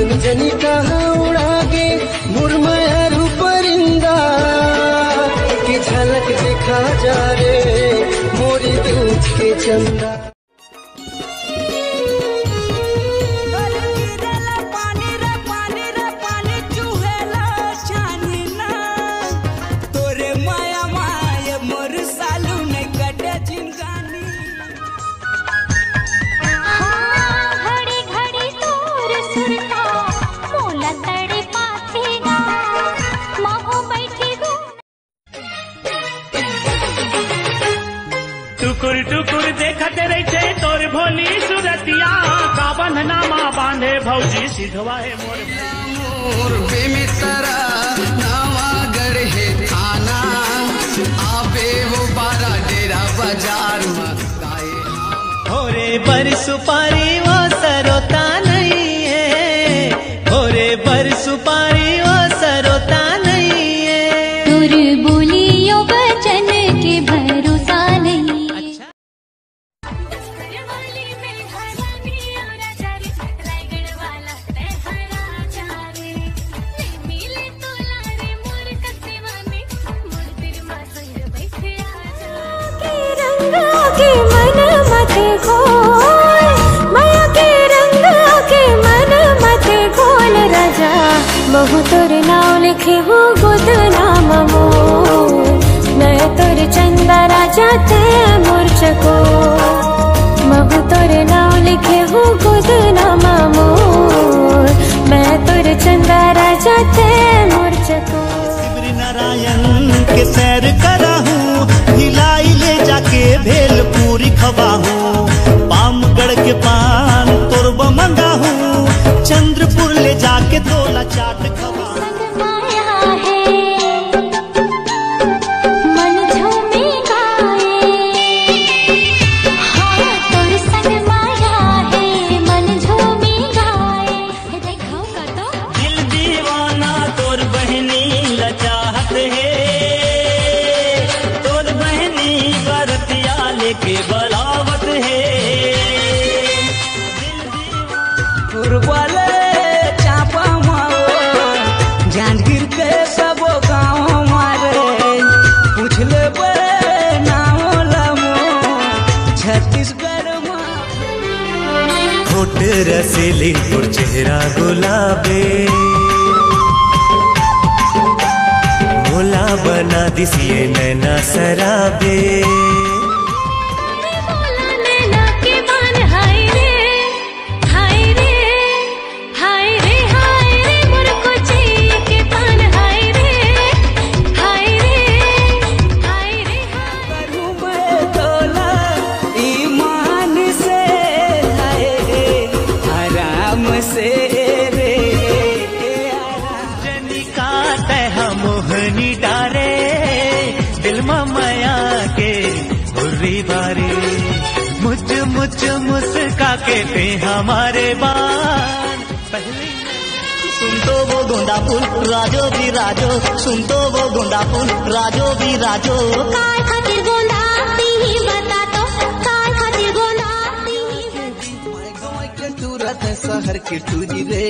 पतंग जनी कहाँ उड़ागे मुरमयारू परिंदा की झलक दिखा जा रे मोरी दूध के चंदा। टुकुर टुकुर देखत रहे तोर भोली सुरतिया का बंधनामा बांधे भौजी सिधवा है मोर बेमितरा नावा गढ़े थाना आबे वो बारा डेरा बाजार होरे बर सुपारी वो सरोता नहीं है, होरे बर सुपारी वो सरोता नहीं है। तुर बोलियो बचन के भरोसा नहीं। के मन मत खोल माया के रंग के मन मत खोल राजा बहु तोर नाव लिखे हो गुद नाम मोर मैं तोर चंदा राजा ते मूर्छको महु तोर नाव लिखे हो गुद नाम मोर मैं तोर चंदा राजा ते मूर्छको। नारायण के सैर करा हूँ हिलाई ले जाके भेल पूरी खवा हूँ पामगढ़ के पान तोरब मंगा हूँ चंद्रपुर ले जाके तोला चाट खवा। के बलावत है वाले चापा मारो जांजगीर के सब गाँव मारे पूछ ले नाम लमो छत्तीसगढ़ होठ रसीली और चेहरा गुलाबे भोला बना दिसिए नैना सराबे। मोहनी डारे दिल माया के बुरी बारी मुझ मुझ मुस्का के थे हमारे बाल पहले। सुन तो वो गोंदा फूल राजो भी राजो सुन तो वो गोंदा फूल राजो भी राजो काय खातिर गोंदा ही बता तो काय खातिर गोंदा के तुरत शहर के टूरी रे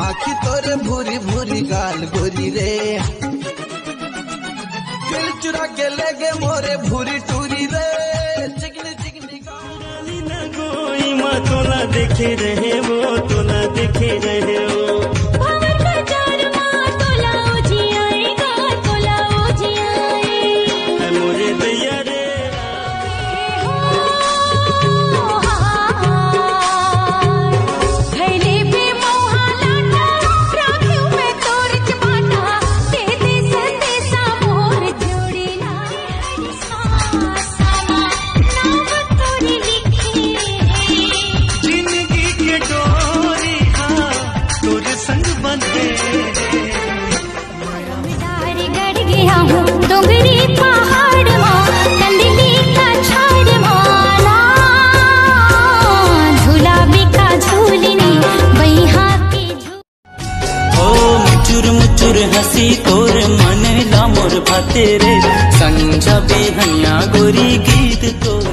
आखी तोरे भूरी भूरी गाल गोरी रे दिल चुरा के ले गे मोरे भूरी टूरी रे चिकनी चिकनी गाली न कोई माँ तो ना देखे रहे वो तो ना देखे रहे वो मोरे दैया रे डोंगरी पहाड़ कंदली का छाड़ माला झूला बिका झूलनी बैहा की ओ मुचुर मुचुर हंसी तोर मन ला मोर भातेरे संजा बेहनिया गोरी गीत तोर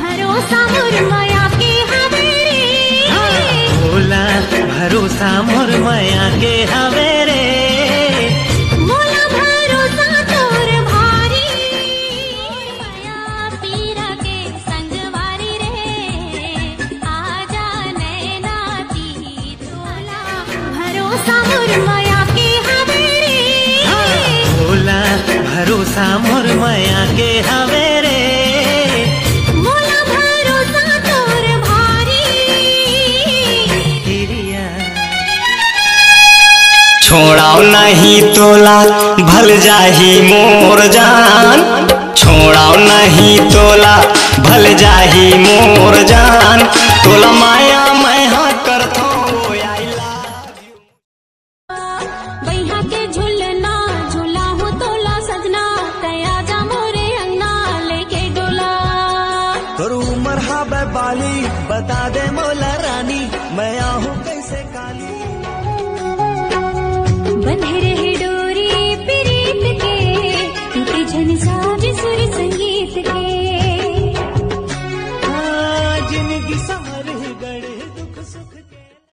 भरोसा मोर माया के हमारे भोला भरोसा भरोसा मोर माया के हवे रे मोला भरोसा तोर भारी माया पीरा के संगवारी रे आजा नैना ती तोला भरोसा मोर माया के हवे रे भोला भरोसा मोर माया के हवे रे मोला भरोसा तोर भारी छोड़ाओ नहीं तोला भल जाही मोर जान, छोड़ाओ नहीं तोला भल जाही मोर जान, तोला माया